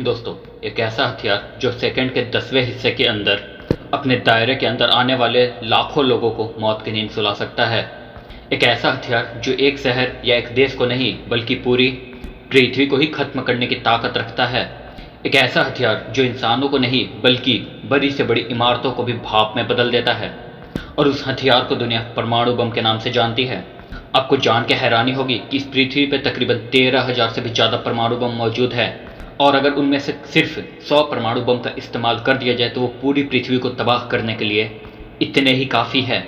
दोस्तों, एक ऐसा हथियार जो सेकंड के 10वें हिस्से के अंदर अपने दायरे के अंदर आने वाले लाखों लोगों को मौत की नींद सुला सकता है। एक ऐसा हथियार जो एक शहर या एक देश को नहीं बल्कि पूरी पृथ्वी को ही खत्म करने की ताकत रखता है। एक ऐसा हथियार जो इंसानों को नहीं बल्कि बड़ी से बड़ी इमारतों को भी भाप में बदल देता है, और उस हथियार को दुनिया परमाणु बम के नाम से जानती है। आपको जान के हैरानी होगी कि इस पृथ्वी पर तकरीबन 13,000 से भी ज़्यादा परमाणु बम मौजूद है, और अगर उनमें से सिर्फ 100 परमाणु बम का इस्तेमाल कर दिया जाए तो वो पूरी पृथ्वी को तबाह करने के लिए इतने ही काफ़ी है।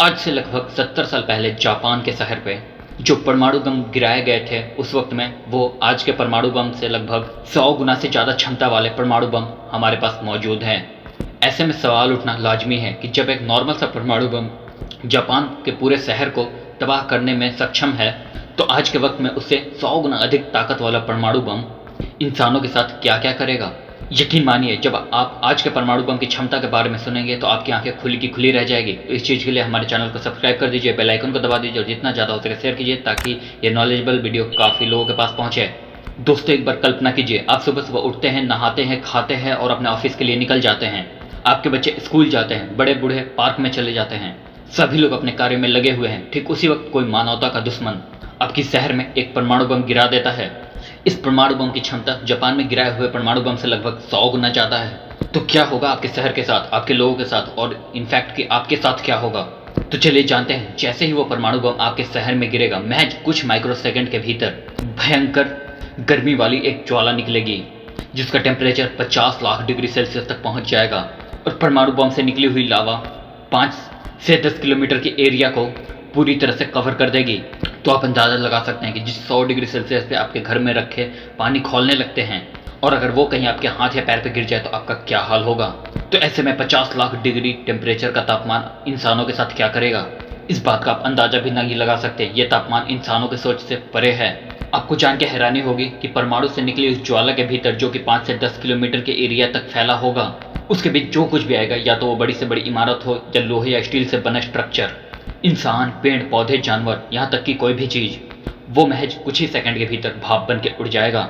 आज से लगभग 70 साल पहले जापान के शहर पे जो परमाणु बम गिराए गए थे, उस वक्त में वो आज के परमाणु बम से लगभग 100 गुना से ज़्यादा क्षमता वाले परमाणु बम हमारे पास मौजूद हैं। ऐसे में सवाल उठना लाजमी है कि जब एक नॉर्मल सा परमाणु बम जापान के पूरे शहर को तबाह करने में सक्षम है, तो आज के वक्त में उससे 100 गुना अधिक ताकत वाला परमाणु बम इंसानों के साथ क्या क्या करेगा। यकीन मानिए, जब आप आज के परमाणु बम की क्षमता के बारे में सुनेंगे तो आपकी आंखें खुली की खुली रह जाएगी। तो इस चीज़ के लिए हमारे चैनल को सब्सक्राइब कर दीजिए, बेल आइकन को दबा दीजिए और जितना ज़्यादा हो सके शेयर कीजिए, ताकि ये नॉलेजेबल वीडियो काफ़ी लोगों के पास पहुँचे। दोस्तों, एक बार कल्पना कीजिए, आप सुबह सुबह उठते हैं, नहाते हैं, खाते हैं और अपने ऑफिस के लिए निकल जाते हैं। आपके बच्चे स्कूल जाते हैं, बड़े बूढ़े पार्क में चले जाते हैं, सभी लोग अपने कार्य में लगे हुए हैं। ठीक उसी वक्त कोई मानवता का दुश्मन आपकी शहर में एक परमाणु बम गिरा देता है। इस परमाणु बम की क्षमता जापान में गिराए हुए परमाणु बम से लगभग 100 गुना ज़्यादा है। तो क्या होगा आपके शहर के साथ, आपके लोगों के साथ, और इनफैक्ट कि आपके साथ क्या होगा। तो चलिए जानते हैं। जैसे ही वो परमाणु बम आपके शहर में गिरेगा, महज कुछ माइक्रोसेकंड के भीतर भयंकर गर्मी वाली एक ज्वाला निकलेगी, जिसका टेम्परेचर 50 लाख डिग्री सेल्सियस तक पहुंच जाएगा, और परमाणु बम से निकली हुई लावा 5 से 10 किलोमीटर के एरिया को पूरी तरह से कवर कर देगी। तो आप अंदाज़ा लगा सकते हैं कि जिस 100 डिग्री सेल्सियस पे आपके घर में रखे पानी खौलने लगते हैं, और अगर वो कहीं आपके हाथ या पैर पे गिर जाए तो आपका क्या हाल होगा। तो ऐसे में 50 लाख डिग्री टेम्परेचर का तापमान इंसानों के साथ क्या करेगा, इस बात का आप अंदाज़ा भी नहीं लगा सकते। ये तापमान इंसानों के सोच से परे है। आपको जान के हैरानी होगी कि परमाणु से निकली उस ज्वाला के भीतर, जो कि 5 से 10 किलोमीटर के एरिया तक फैला होगा, उसके बीच जो कुछ भी आएगा, या तो वो बड़ी से बड़ी इमारत हो या लोहे या स्टील से बना स्ट्रक्चर, इंसान, पेड़ पौधे, जानवर, यहाँ तक कि कोई भी चीज़, वो महज कुछ ही सेकंड के भीतर भाप बन के उड़ जाएगा।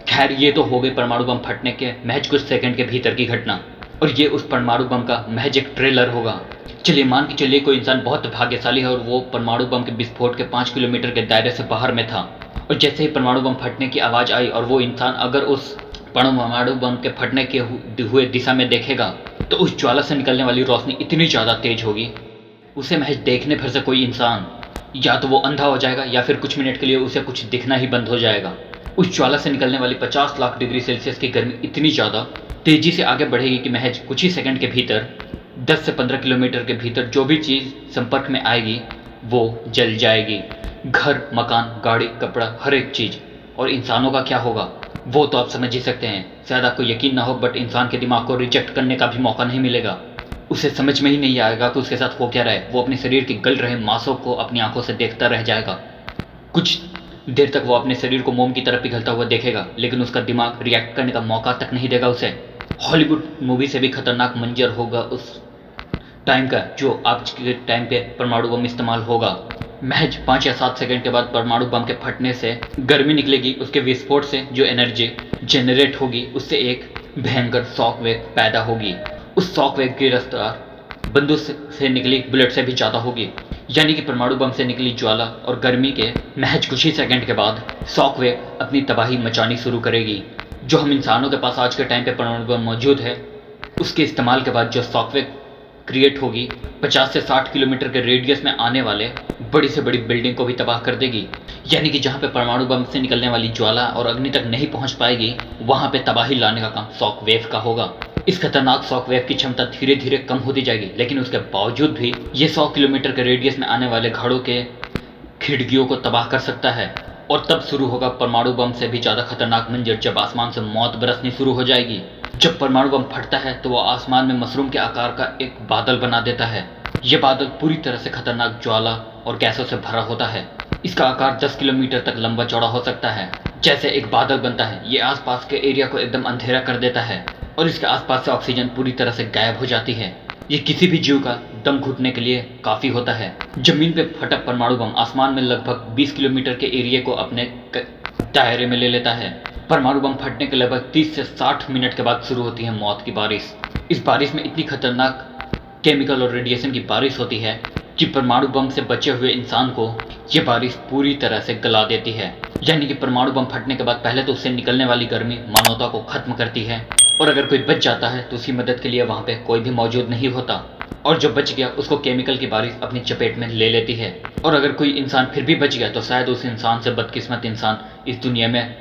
खैर, ये तो हो गई परमाणु बम फटने के महज कुछ सेकंड के भीतर की घटना, और ये उस परमाणु बम का महज एक ट्रेलर होगा। चलिए मान के चलिए कोई इंसान बहुत भाग्यशाली है और वो परमाणु बम के विस्फोट के 5 किलोमीटर के दायरे से बाहर में था, और जैसे ही परमाणु बम फटने की आवाज़ आई और वो इंसान अगर उस परमाणु बम के फटने के हुए दिशा में देखेगा, तो उस ज्वाला से निकलने वाली रोशनी इतनी ज़्यादा तेज होगी, उसे महज देखने भर से कोई इंसान या तो वो अंधा हो जाएगा या फिर कुछ मिनट के लिए उसे कुछ दिखना ही बंद हो जाएगा। उस ज्वाला से निकलने वाली 50 लाख डिग्री सेल्सियस की गर्मी इतनी ज़्यादा तेज़ी से आगे बढ़ेगी कि महज कुछ ही सेकंड के भीतर 10 से 15 किलोमीटर के भीतर जो भी चीज़ संपर्क में आएगी वो जल जाएगी। घर, मकान, गाड़ी, कपड़ा, हर एक चीज़। और इंसानों का क्या होगा वो तो आप समझ ही सकते हैं। शायद आपको यकीन ना हो, बट इंसान के दिमाग को रिजेक्ट करने का भी मौका नहीं मिलेगा। उसे समझ में ही नहीं आएगा कि उसके साथ हो क्या रहा है। वो अपने शरीर के गल रहे मांसों को अपनी आंखों से देखता रह जाएगा। कुछ देर तक वो अपने शरीर को मोम की तरह पिघलता हुआ देखेगा, लेकिन उसका दिमाग रिएक्ट करने का मौका तक नहीं देगा उसे। हॉलीवुड मूवी से भी खतरनाक मंजर होगा उस टाइम का, जो आज के टाइम पे परमाणु बम इस्तेमाल होगा। महज 5 या 7 सेकंड के बाद परमाणु बम के फटने से गर्मी निकलेगी। उसके विस्फोट से जो एनर्जी जनरेट होगी, उससे एक भयंकर शॉक वेव पैदा होगी। उस शॉक वेव की रफ्तार बंदूक से निकली बुलेट से भी ज़्यादा होगी। यानी कि परमाणु बम से निकली ज्वाला और गर्मी के महज कुछ ही सेकंड के बाद शॉक वेव अपनी तबाही मचानी शुरू करेगी। जो हम इंसानों के पास आज के टाइम पे परमाणु बम मौजूद है, उसके इस्तेमाल के बाद जो शॉक वेव क्रिएट होगी, 50 से 60 किलोमीटर के रेडियस में आने वाले बड़ी से बड़ी बिल्डिंग को भी तबाह कर देगी। यानी कि जहाँ पे परमाणु बम से निकलने वाली ज्वाला और अग्नि तक नहीं पहुँच पाएगी, वहाँ पे तबाही लाने का काम शॉक वेव का होगा। इस खतरनाक शॉक वेव की क्षमता धीरे धीरे कम होती जाएगी, लेकिन उसके बावजूद भी ये 100 किलोमीटर के रेडियस में आने वाले घरों के खिड़कियों को तबाह कर सकता है। और तब शुरू होगा परमाणु बम से भी ज़्यादा खतरनाक मंजर, जब आसमान से मौत बरसनी शुरू हो जाएगी। जब परमाणु बम फटता है तो वह आसमान में मशरूम के आकार का एक बादल बना देता है। यह बादल पूरी तरह से खतरनाक ज्वाला और गैसों से भरा होता है। इसका आकार 10 किलोमीटर तक लंबा चौड़ा हो सकता है। जैसे एक बादल बनता है, ये आसपास के एरिया को एकदम अंधेरा कर देता है, और इसके आसपास से ऑक्सीजन पूरी तरह से गायब हो जाती है। ये किसी भी जीव का दम घुटने के लिए काफ़ी होता है। जमीन पे फटा परमाणु बम आसमान में लगभग 20 किलोमीटर के एरिया को अपने दायरे में ले लेता है। परमाणु बम फटने के लगभग 30 से 60 मिनट के बाद शुरू होती है मौत की बारिश। इस बारिश में इतनी खतरनाक केमिकल और रेडिएशन की बारिश होती है कि परमाणु बम से बचे हुए इंसान को ये बारिश पूरी तरह से गला देती है। यानी कि परमाणु बम फटने के बाद पहले तो उससे निकलने वाली गर्मी मानवता को खत्म करती है, और अगर कोई बच जाता है तो उसकी मदद के लिए वहाँ पे कोई भी मौजूद नहीं होता, और जो बच गया उसको केमिकल की बारिश अपनी चपेट में ले लेती है। और अगर कोई इंसान फिर भी बच गया तो शायद उस इंसान से बदकिस्मत इंसान इस दुनिया में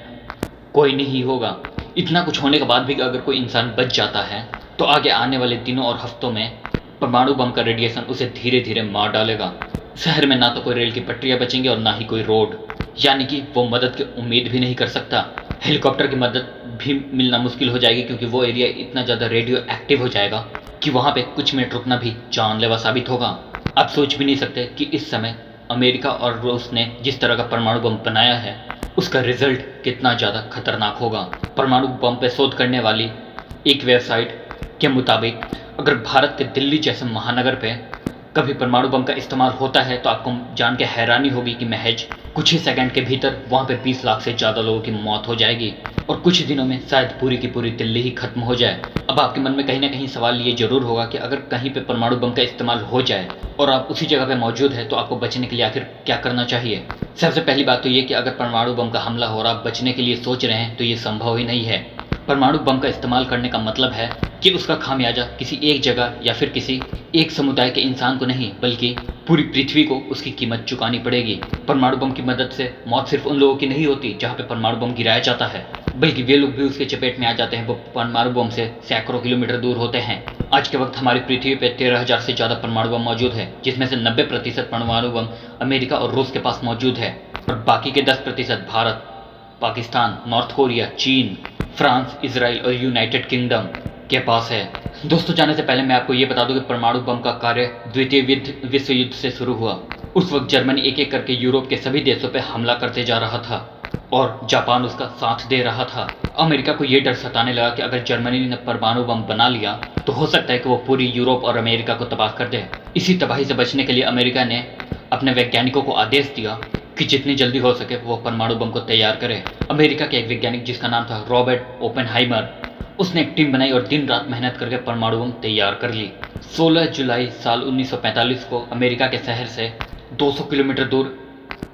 कोई नहीं होगा। इतना कुछ होने के बाद भी अगर कोई इंसान बच जाता है तो आगे आने वाले दिनों और हफ्तों में परमाणु बम का रेडिएशन उसे धीरे धीरे मार डालेगा। शहर में ना तो कोई रेल की पटरियां बचेंगी और ना ही कोई रोड, यानी कि वो मदद की उम्मीद भी नहीं कर सकता। हेलीकॉप्टर की मदद भी मिलना मुश्किल हो जाएगी, क्योंकि वो एरिया इतना ज़्यादा रेडियो एक्टिव हो जाएगा कि वहाँ पे कुछ मिनट रुकना भी जानलेवा साबित होगा। आप सोच भी नहीं सकते कि इस समय अमेरिका और रूस ने जिस तरह का परमाणु बम बनाया है उसका रिजल्ट कितना ज़्यादा खतरनाक होगा। परमाणु बम पे शोध करने वाली एक वेबसाइट के मुताबिक अगर भारत के दिल्ली जैसे महानगर पे कभी परमाणु बम का इस्तेमाल होता है तो आपको जान के हैरानी होगी कि महज कुछ ही सेकंड के भीतर वहाँ पे 20 लाख से ज़्यादा लोगों की मौत हो जाएगी, और कुछ दिनों में शायद पूरी की पूरी दिल्ली ही खत्म हो जाए। अब आपके मन में कहीं ना कहीं सवाल ये जरूर होगा कि अगर कहीं पे परमाणु बम का इस्तेमाल हो जाए और आप उसी जगह पे मौजूद है तो आपको बचने के लिए आखिर क्या करना चाहिए। सबसे पहली बात तो ये कि अगर परमाणु बम का हमला हो और आप बचने के लिए सोच रहे हैं तो ये संभव ही नहीं है। परमाणु बम का इस्तेमाल करने का मतलब है कि उसका खामियाजा किसी एक जगह या फिर किसी एक समुदाय के इंसान को नहीं, बल्कि पूरी पृथ्वी को उसकी कीमत चुकानी पड़ेगी। परमाणु बम की मदद से मौत सिर्फ उन लोगों की नहीं होती जहाँ पे परमाणु बम गिराया जाता है, बल्कि वे लोग भी उसके चपेट में आ जाते हैं वो परमाणु बम से सैकड़ों किलोमीटर दूर होते हैं। आज के वक्त हमारी पृथ्वी पे 13,000 से ज़्यादा परमाणु बम मौजूद है, जिसमें से 90% परमाणु बम अमेरिका और रूस के पास मौजूद है, और बाकी के 10% भारत, पाकिस्तान, नॉर्थ कोरिया, चीन, फ्रांस, इसराइल और यूनाइटेड किंगडम के पास है। दोस्तों, जाने से पहले मैं आपको ये बता दूं कि परमाणु बम का कार्य द्वितीय विश्व युद्ध से शुरू हुआ। उस वक्त जर्मनी एक एक करके यूरोप के सभी देशों पर हमला करते जा रहा था और जापान उसका साथ दे रहा था। अमेरिका को ये डर सताने लगा कि अगर जर्मनी ने परमाणु बम बना लिया तो हो सकता है कि वो पूरी यूरोप और अमेरिका को तबाह कर दे। इसी तबाही से बचने के लिए अमेरिका ने अपने वैज्ञानिकों को आदेश दिया कि जितनी जल्दी हो सके वो परमाणु बम को तैयार करे। अमेरिका के एक वैज्ञानिक जिसका नाम था रॉबर्ट ओपेनहाइमर, उसने एक टीम बनाई और दिन रात मेहनत करके परमाणु बम तैयार कर ली। 16 जुलाई साल 1945 को अमेरिका के शहर से 200 किलोमीटर दूर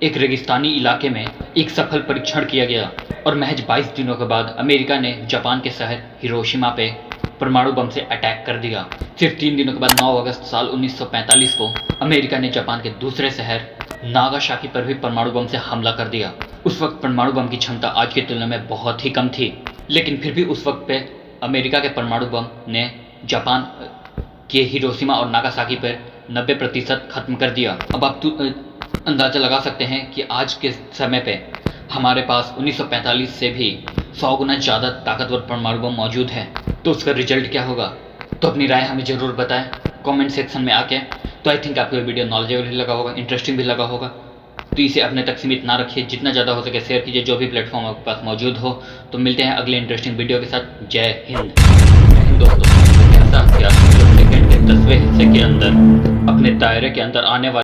एक रेगिस्तानी इलाके में एक सफल परीक्षण किया गया, और महज 22 दिनों के बाद अमेरिका ने जापान के शहर हिरोशिमा पे परमाणु बम से अटैक कर दिया। सिर्फ 3 दिनों के बाद 9 अगस्त साल 1945 को अमेरिका ने जापान के दूसरे शहर नागासाकी पर भी परमाणु बम से हमला कर दिया। उस वक्त परमाणु बम की क्षमता आज की तुलना में बहुत ही कम थी, लेकिन फिर भी उस वक्त पे अमेरिका के परमाणु बम ने जापान के हिरोशिमा और नागासाकी पर 90% खत्म कर दिया। अब आप अंदाज़ा लगा सकते हैं कि आज के समय पे हमारे पास 1945 से भी 100 गुना ज़्यादा ताकतवर परमाणु बम मौजूद है, तो उसका रिजल्ट क्या होगा? तो अपनी राय हमें ज़रूर बताएं कमेंट सेक्शन में आके। तो आई थिंक आपको ये वीडियो नॉलेजेबल भी लगा होगा, इंटरेस्टिंग भी लगा होगा, तो इसे अपने तक सीमित ना रखिए, जितना ज़्यादा हो सके शेयर कीजिए जो भी प्लेटफॉर्म आपके पास मौजूद हो। तो मिलते हैं अगले इंटरेस्टिंग वीडियो के साथ। जय हिंद। दोस्तों, ऐसा हथियार जो सेकंड के 10वें हिस्से के अंदर अपने दायरे के अंदर आने वाले